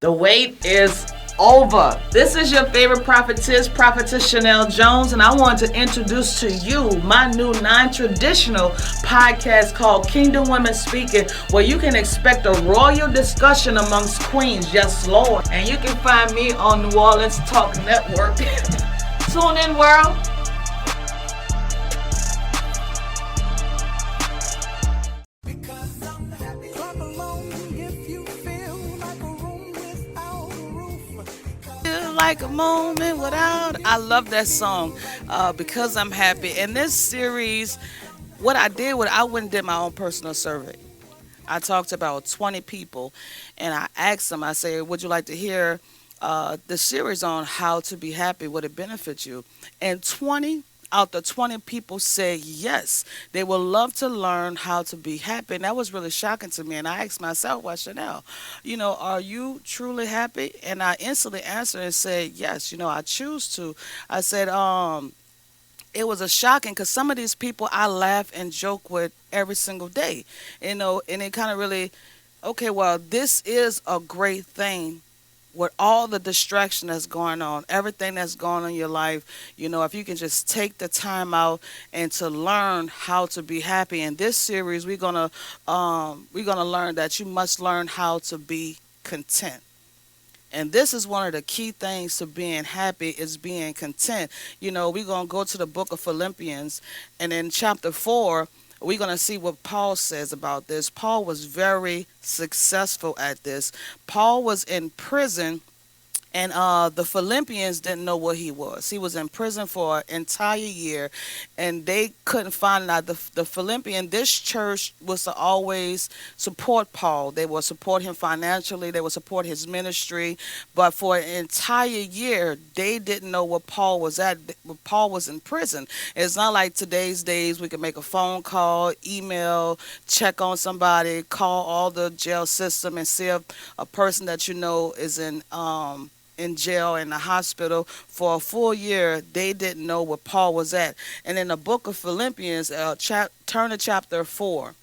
The wait is over. This is your favorite Prophetess Chanelle Jones, and I want to introduce to you my new non-traditional podcast called Kingdom Women Speaking, where you can expect a royal discussion amongst queens. Yes, Lord. And you can find me on New Orleans Talk Network. Tune in, world. Like a moment without. I love that song, because I'm happy. In this series, what I did was I went and did my own personal survey. I talked to about 20 people, and I asked them. I said, "Would you like to hear the series on how to be happy? Would it benefit you?" And 20 out the 20 people said yes. They would love to learn how to be happy. And that was really shocking to me. And I asked myself, well, Chanelle, are you truly happy? And I instantly answered and said, yes, I choose to. I said, it was a shocking because some of these people I laugh and joke with every single day, and it kind of really, okay, well, this is a great thing with all the distraction that's going on, everything that's going on in your life, if you can just take the time out and to learn how to be happy. In this series, we're gonna learn that you must learn how to be content. And this is one of the key things to being happy is being content. We're going to go to the book of Philippians, and in chapter 4, we're going to see what Paul says about this. Paul was very successful at this. Paul was in prison, and the Philippians didn't know what he was. He was in prison for an entire year, and they couldn't find out. The Philippian, this church was to always support Paul. They will support him financially. They will support his ministry. But for an entire year, they didn't know where Paul was at. Paul was in prison. It's not like today's days we can make a phone call, email, check on somebody, call all the jail system and see if a person that is in jail in the hospital for a full year. They didn't know where Paul was at. And in the book of Philippians, turn to chapter 4.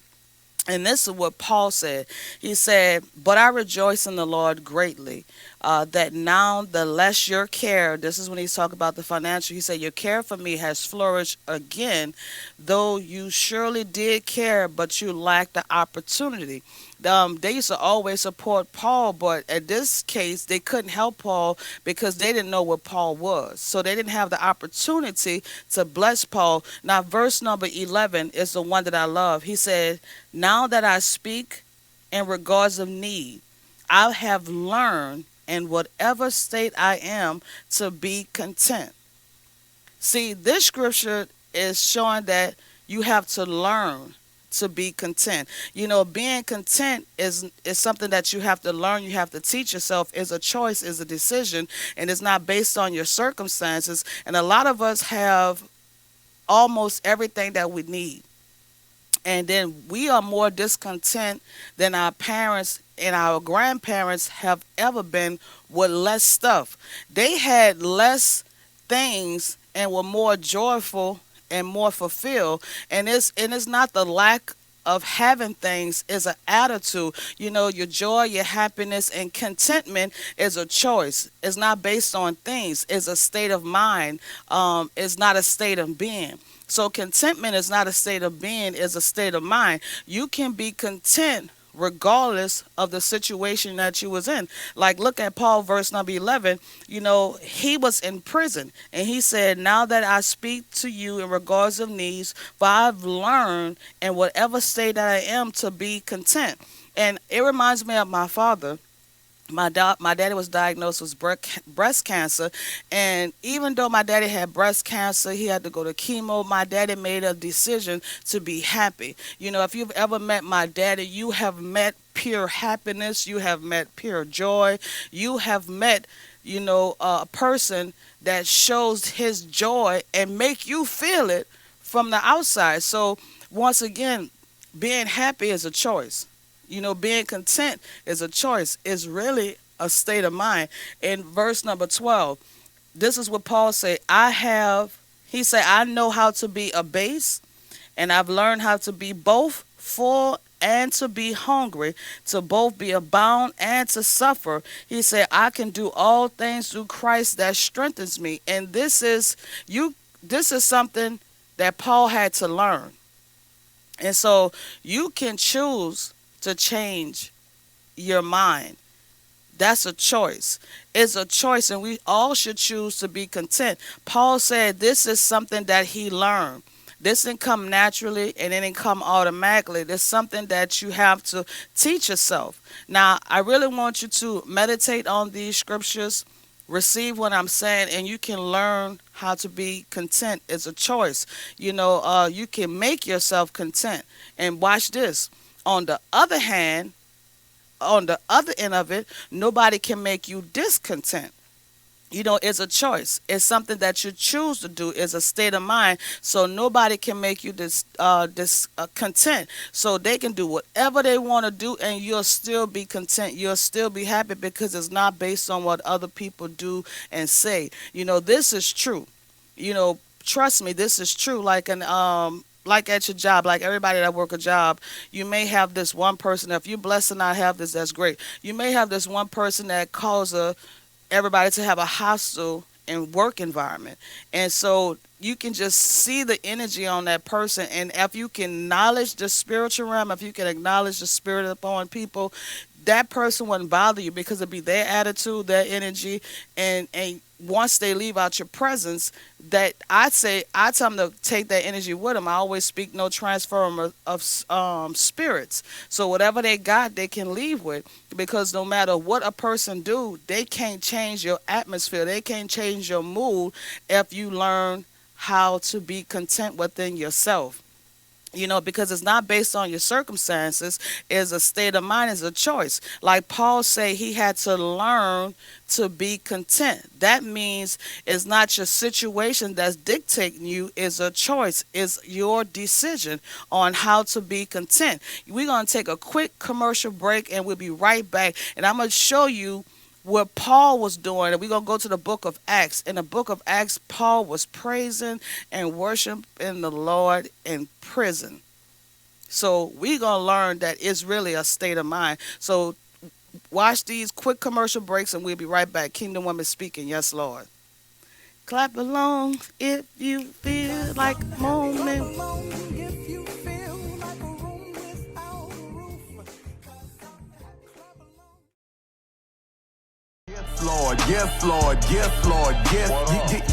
And this is what Paul said. He said, "But I rejoice in the Lord greatly, that now the less your care," this is when he's talking about the financial, he said, "your care for me has flourished again, though you surely did care, but you lacked the opportunity." They used to always support Paul, but in this case, they couldn't help Paul because they didn't know what Paul was. So they didn't have the opportunity to bless Paul. Now, verse number 11 is the one that I love. He said, "Now that I speak in regards of need, I have learned in whatever state I am to be content." See, this scripture is showing that you have to learn to be content. Being content is something that you have to learn. You have to teach yourself. It's a choice, it's a decision, and it's not based on your circumstances. And a lot of us have almost everything that we need. And then we are more discontent than our parents and our grandparents have ever been with less stuff. They had less things and were more joyful and more fulfilled. And it's not the lack of having things, is an attitude. Your joy, your happiness, and contentment is a choice. It's not based on things. It's a state of mind. It's not a state of being. So contentment is not a state of being, it's a state of mind. You can be content regardless of the situation that you was in. Like, look at Paul, verse number 11. He was in prison, and he said, "Now that I speak to you in regards of needs, for I've learned in whatever state that I am to be content." And it reminds me of my father. My daddy was diagnosed with breast cancer, and even though my daddy had breast cancer, he had to go to chemo. My daddy made a decision to be happy. If you've ever met my daddy, you have met pure happiness. You have met pure joy. You have met, a person that shows his joy and make you feel it from the outside. So once again, being happy is a choice. Being content is a choice. It's really a state of mind. In verse number 12, this is what Paul said. He said, "I know how to be abased, and I've learned how to be both full and to be hungry, to both be abound and to suffer. He said, I can do all things through Christ that strengthens me. And this is something that Paul had to learn. And so you can choose to change your mind. That's a choice. It's a choice, and we all should choose to be content. Paul said this is something that he learned. This didn't come naturally and it didn't come automatically. There's something that you have to teach yourself. Now, I really want you to meditate on these scriptures, receive what I'm saying, and you can learn how to be content. It's a choice. You can make yourself content. And watch this. On the other hand, on the other end of it, nobody can make you discontent. It's a choice. It's something that you choose to do. It's a state of mind. So nobody can make you content. So they can do whatever they want to do, and you'll still be content. You'll still be happy because it's not based on what other people do and say. This is true. Trust me, this is true. Like at your job, like everybody that work a job, you may have this one person. If you're blessed to not have this, that's great. You may have this one person that causes everybody to have a hostile and work environment. And so you can just see the energy on that person. And if you can acknowledge the spiritual realm, if you can acknowledge the spirit upon people, that person wouldn't bother you because it'd be their attitude, their energy, and once they leave out your presence, that I tell them to take that energy with them. I always speak no transfer of spirits. So whatever they got, they can leave with, because no matter what a person do, they can't change your atmosphere. They can't change your mood if you learn how to be content within yourself. Because it's not based on your circumstances. It's a state of mind, it's a choice. Like Paul say, he had to learn to be content. That means it's not your situation that's dictating you. It's a choice. It's your decision on how to be content. We're going to take a quick commercial break, and we'll be right back. And I'm going to show you what Paul was doing. And we're going to go to the book of Acts. In the book of Acts, Paul was praising and worshiping the Lord in prison. So we're going to learn that it's really a state of mind. So watch these quick commercial breaks, and we'll be right back. Kingdom Women Speaking. Yes, Lord. Clap along if you feel like a moment. Lord, yes, Lord, yes, Lord, yes,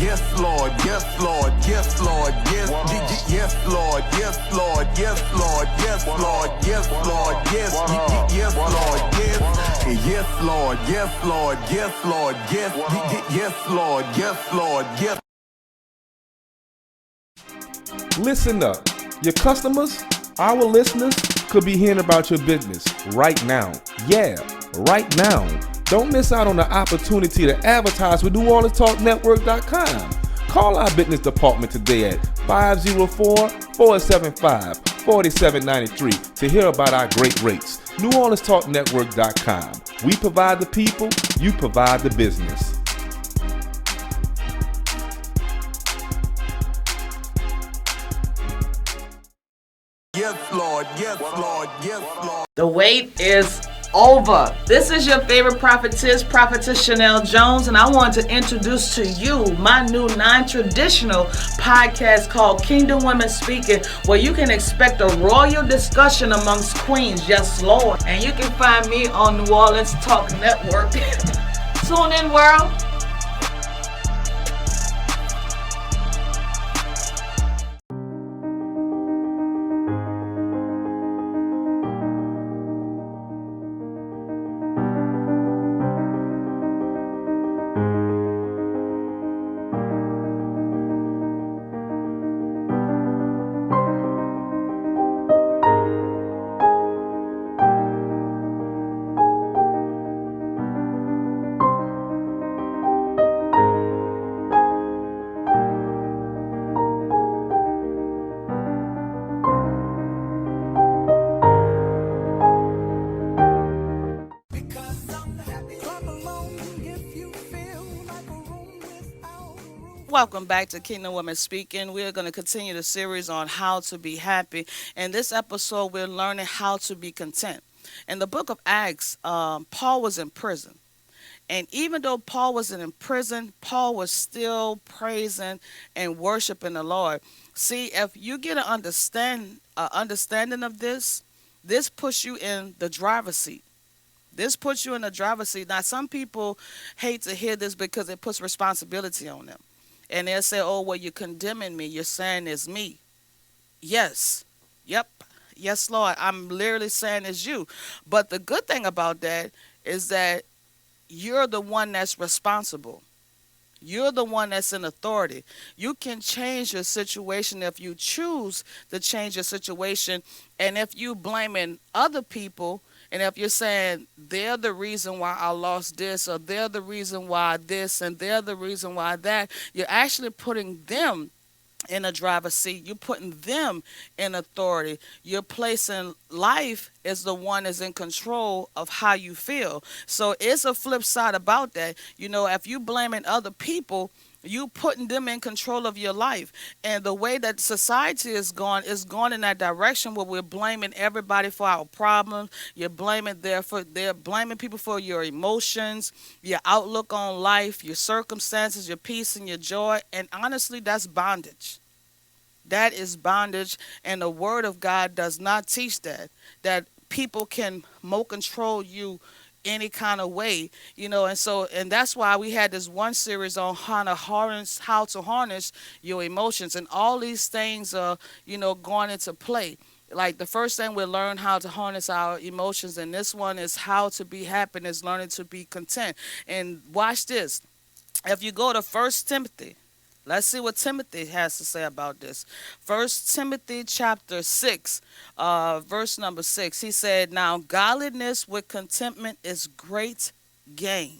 yes, Lord, yes, Lord, yes, Lord, yes, yes, Lord, yes, Lord, yes, Lord, yes, Lord, yes, Lord, yes, yes, Lord, yes, Lord, yes, Lord, yes, Lord, yes, Lord, yes, Lord, yes. Listen up. Your customers, our listeners, could be hearing about your business right now. Yeah, right now. Don't miss out on the opportunity to advertise with NewOrleansTalkNetwork.com. Call our business department today at 504-475-4793 to hear about our great rates. NewOrleansTalkNetwork.com. We provide the people, you provide the business. Yes, Lord, yes, Lord, yes, Lord. The wait is over. This is your favorite prophetess, Prophetess Chanelle Jones, and I want to introduce to you my new non-traditional podcast called Kingdom Women Speaking, where you can expect a royal discussion amongst queens. Yes, Lord. And you can find me on New Orleans Talk Network. Tune in, world. Welcome back to Kingdom Women Speaking. We're going to continue the series on how to be happy. In this episode, we're learning how to be content. In the book of Acts, Paul was in prison. And even though Paul wasn't in prison, Paul was still praising and worshiping the Lord. See, if you get an understanding of this, this puts you in the driver's seat. This puts you in the driver's seat. Now, some people hate to hear this because it puts responsibility on them. And they'll say, oh, well, you're condemning me. You're saying it's me. Yes. Yep. Yes, Lord. I'm literally saying it's you. But the good thing about that is that you're the one that's responsible. You're the one that's in authority. You can change your situation if you choose to change your situation. And if you blaming other people, and if you're saying they're the reason why I lost this, or they're the reason why this, and they're the reason why that, you're actually putting them in a driver's seat. You're putting them in authority. You're placing life as the one is in control of how you feel. So it's a flip side about that. You know, if you blaming other people, you putting them in control of your life. And the way that society is going in that direction where we're blaming everybody for our problems. They're blaming people for your emotions, your outlook on life, your circumstances, your peace and your joy. And honestly, that's bondage. That is bondage, and the word of God does not teach that people can more control you any kind of way, and that's why we had this one series on how to harness your emotions, and all these things are going into play. Like the first thing we learn how to harness our emotions, and this one is how to be happy, is learning to be content. And watch this. If you go to First Timothy, let's see what Timothy has to say about this. First Timothy chapter 6, verse number 6. He said, now godliness with contentment is great gain.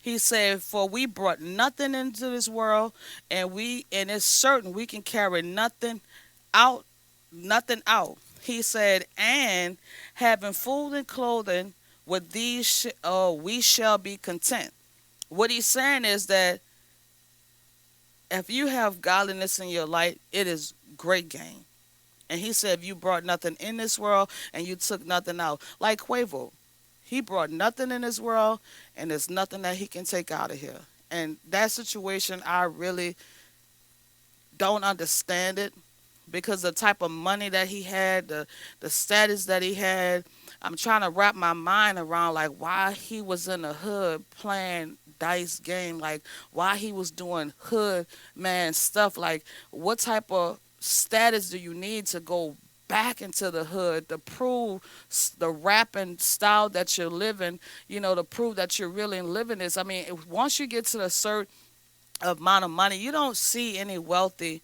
He said, for we brought nothing into this world, and it's certain we can carry out, nothing out. He said, and having food and clothing, with these we shall be content. What he's saying is that if you have godliness in your life, it is great gain. And he said, if you brought nothing in this world and you took nothing out, like Quavo, he brought nothing in this world and there's nothing that he can take out of here. And that situation, I really don't understand it, because the type of money that he had, the status that he had, I'm trying to wrap my mind around like why he was in the hood playing dice game, like why he was doing hood man stuff, like what type of status do you need to go back into the hood to prove the rapping style that you're living, to prove that you're really living this. I mean, once you get to a certain amount of money, you don't see any wealthy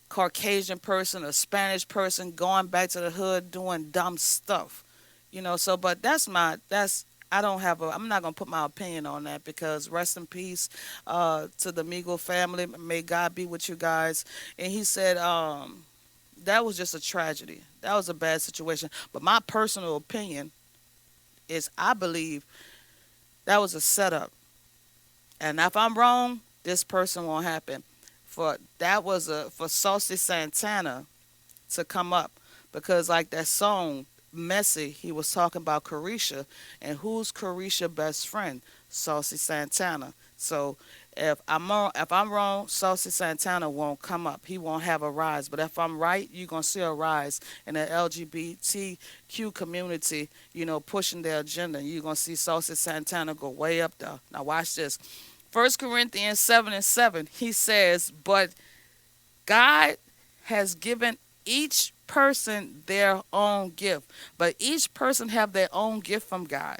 Caucasian person or Spanish person going back to the hood doing dumb stuff. So but I'm not gonna put my opinion on that, because rest in peace to the Migo family. May God be with you guys. And he said that was just a tragedy. That was a bad situation. But my personal opinion is I believe that was a setup. And if I'm wrong, this person won't happen. For Saucy Santana to come up, because like that song Messy, he was talking about Carisha, and who's Carisha's best friend? Saucy Santana. So if I'm wrong, Saucy Santana won't come up. He won't have a rise. But if I'm right, you're gonna see a rise in the LGBTQ community, pushing their agenda. You're gonna see Saucy Santana go way up there. Now watch this. 1 Corinthians 7:7, he says, but God has given each person their own gift. But each person have their own gift from God.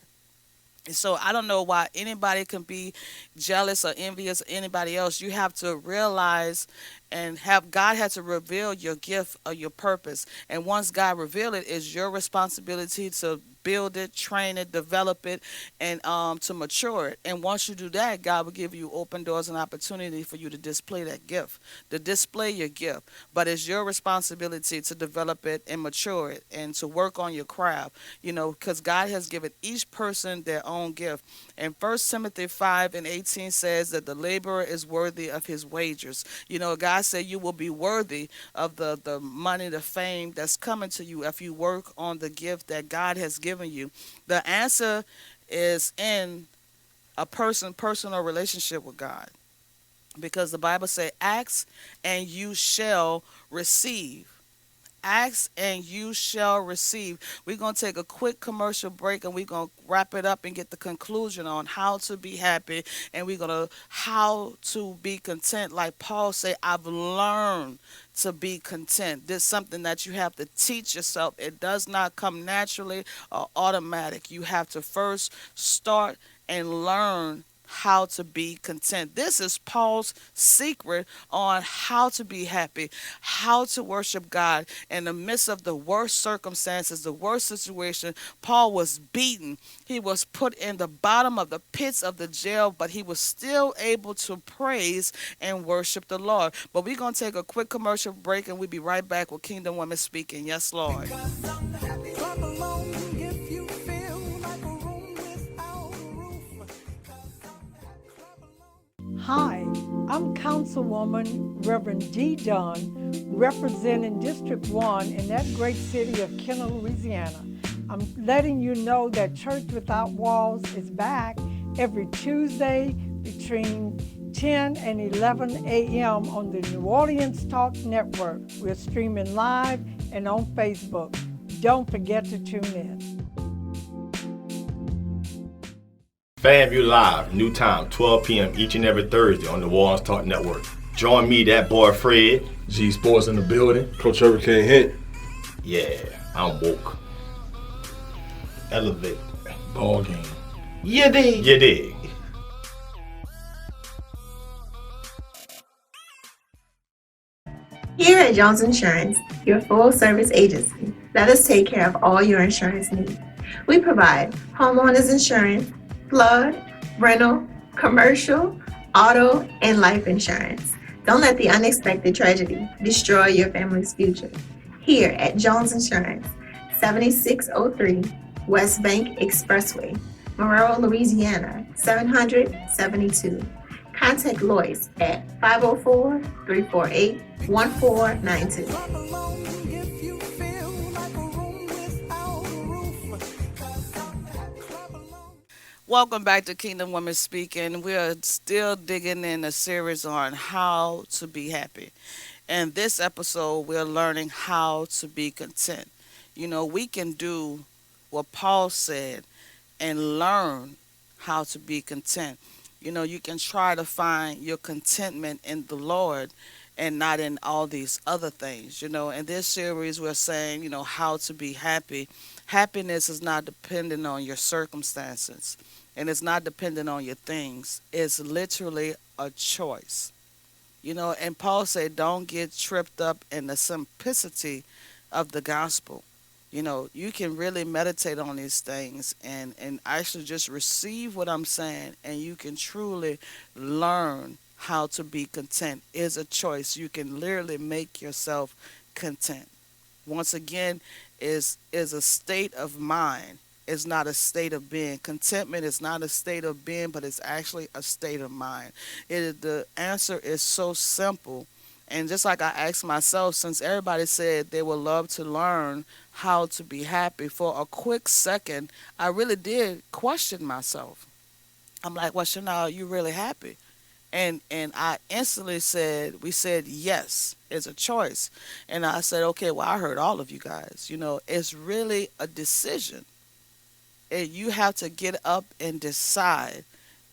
And so I don't know why anybody can be jealous or envious of anybody else. You have to realize and have God had to reveal your gift or your purpose. And once God revealed it, it's your responsibility to build it, train it, develop it, and to mature it. And once you do that, God will give you open doors and opportunity for you to display that gift, to display your gift. But it's your responsibility to develop it and mature it and to work on your craft, because God has given each person their own gift. And First Timothy 5:18 says that the laborer is worthy of his wages. God said you will be worthy of the money, the fame that's coming to you if you work on the gift that God has given you. The answer is in a personal relationship with God. Because the Bible says, ask and you shall receive. Ask and you shall receive. We're going to take a quick commercial break and we're going to wrap it up and get the conclusion on how to be happy, and we're going to how to be content. Like Paul said, I've learned to be content. This is something that you have to teach yourself. It does not come naturally or automatic. You have to first start and learn how to be content. This is Paul's secret on how to be happy, how to worship God in the midst of the worst circumstances, the worst situation. Paul was beaten. He was put in the bottom of the pits of the jail, but he was still able to praise and worship the Lord. But we're going to take a quick commercial break and we'll be right back with Kingdom Women Speaking. Yes, Lord. Clap along if you feel like a room without a roof. Hi, I'm Councilwoman Reverend D. Dunn, representing District 1 in that great city of Kenner, Louisiana. I'm letting you know that Church Without Walls is back every Tuesday between 10 and 11 a.m. on the New Orleans Talk Network. We're streaming live and on Facebook. Don't forget to tune in. FAMU Live, new time, 12 p.m. each and every Thursday on the New Orleans Talk Network. Join me, that boy Fred. G Sports in the building. Coach Hurricane Hit. Yeah, I'm woke. Elevate. Ball game. You dig. You dig. Here at Jones Insurance, your full-service agency, let us take care of all your insurance needs. We provide homeowners insurance, flood, rental, commercial, auto, and life insurance. Don't let the unexpected tragedy destroy your family's future. Here at Jones Insurance, 7603 West Bank Expressway, Monroe, Louisiana, 772. Contact Lois at 504-348-1492. Clap along if you feel like a room without a roof. Clap along. Welcome back to Kingdom Women Speaking. We are still digging in a series on how to be happy. In this episode, we're learning how to be content. We can do what Paul said and learn how to be content. You can try to find your contentment in the Lord and not in all these other things. In this series, we're saying, how to be happy. Happiness is not dependent on your circumstances, and it's not dependent on your things. It's literally a choice. And Paul said, don't get tripped up in the simplicity of the gospel. You can really meditate on these things and actually just receive what I'm saying, and you can truly learn how to be content. It's a choice. You can literally make yourself content. Once again, is a state of mind. It's not a state of being. Contentment is not a state of being, but it's actually a state of mind. The answer is so simple. And just like I asked myself, since everybody said they would love to learn how to be happy, for a quick second, I really did question myself. I'm like, well, Chanelle, are you really happy? And I instantly said, we said, yes, it's a choice. And I said, okay, well, I heard all of you guys. It's really a decision. And you have to get up and decide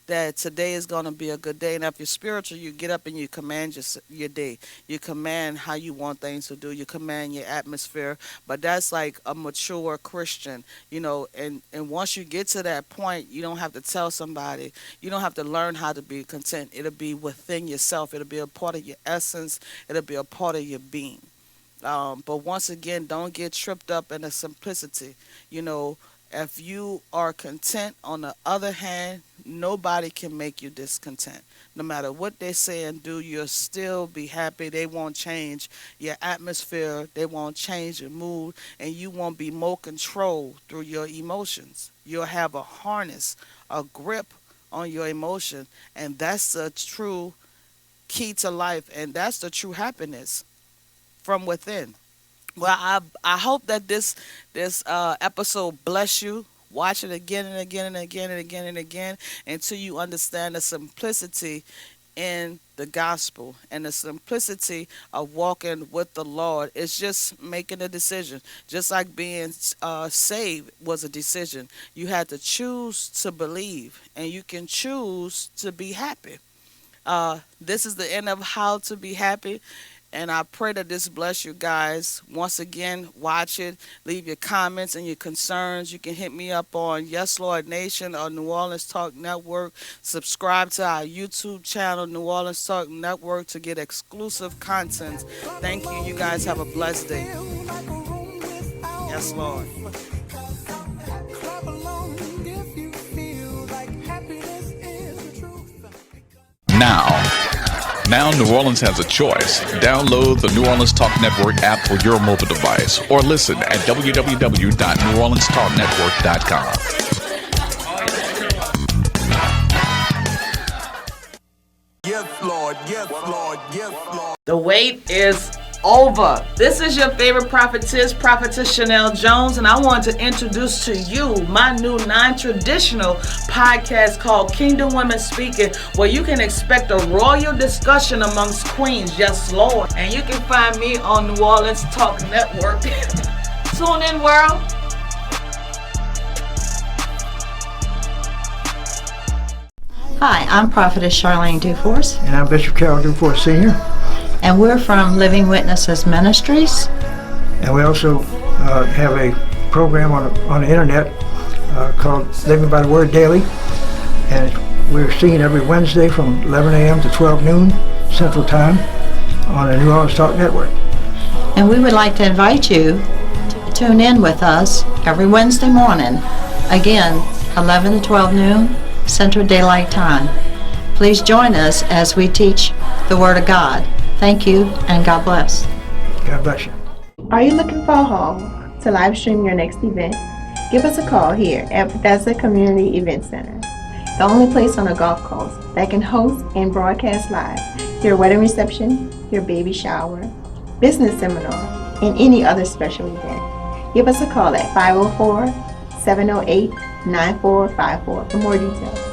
that today is going to be a good day. And if you're spiritual, you get up and you command your day. You command how you want things to do. You command your atmosphere. But that's like a mature Christian, and once you get to that point, you don't have to tell somebody. You don't have to learn how to be content. It'll be within yourself. It'll be a part of your essence. It'll be a part of your being. But once again, don't get tripped up in the simplicity. If you are content, on the other hand, nobody can make you discontent. No matter what they say and do, you'll still be happy. They won't change your atmosphere. They won't change your mood. And you won't be more controlled through your emotions. You'll have a harness, a grip on your emotion. And that's the true key to life. And that's the true happiness from within. Well, I hope that this episode bless you. Watch it again and again and again and again and again until you understand the simplicity in the gospel and the simplicity of walking with the Lord. It's just making a decision. Just like being saved was a decision. You had to choose to believe, and you can choose to be happy. This is the end of How to Be Happy. And I pray that this bless you guys. Once again, watch it. Leave your comments and your concerns. You can hit me up on Yes Lord Nation or New Orleans Talk Network. Subscribe to our YouTube channel, New Orleans Talk Network, to get exclusive content. Thank you. You guys have a blessed day. Yes, Lord. Now New Orleans has a choice. Download the New Orleans Talk Network app for your mobile device or listen at www.neworleanstalknetwork.com. Yes, Lord. Yes, Lord. Yes, Lord. The wait is over. This is your favorite prophetess, Prophetess Chanelle Jones, and I want to introduce to you my new non-traditional podcast called Kingdom Women Speaking, where you can expect a royal discussion amongst queens. Yes, Lord. And you can find me on New Orleans Talk Network. Tune in, world. Hi, I'm Prophetess Charlene Duforce, And I'm Bishop Carol Duforce Sr. and we're from Living Witnesses Ministries. And we also have a program on the internet called Living by the Word Daily. And we're seen every Wednesday from 11 a.m. to 12 noon Central Time on the New Orleans Talk Network. And we would like to invite you to tune in with us every Wednesday morning, again, 11 to 12 noon Central Daylight Time. Please join us as we teach the Word of God. Thank you, and God bless. God bless you. Are you looking for a home to live stream your next event? Give us a call here at Bethesda Community Event Center, the only place on the Gulf Coast that can host and broadcast live your wedding reception, your baby shower, business seminar, and any other special event. Give us a call at 504-708-9454 for more details.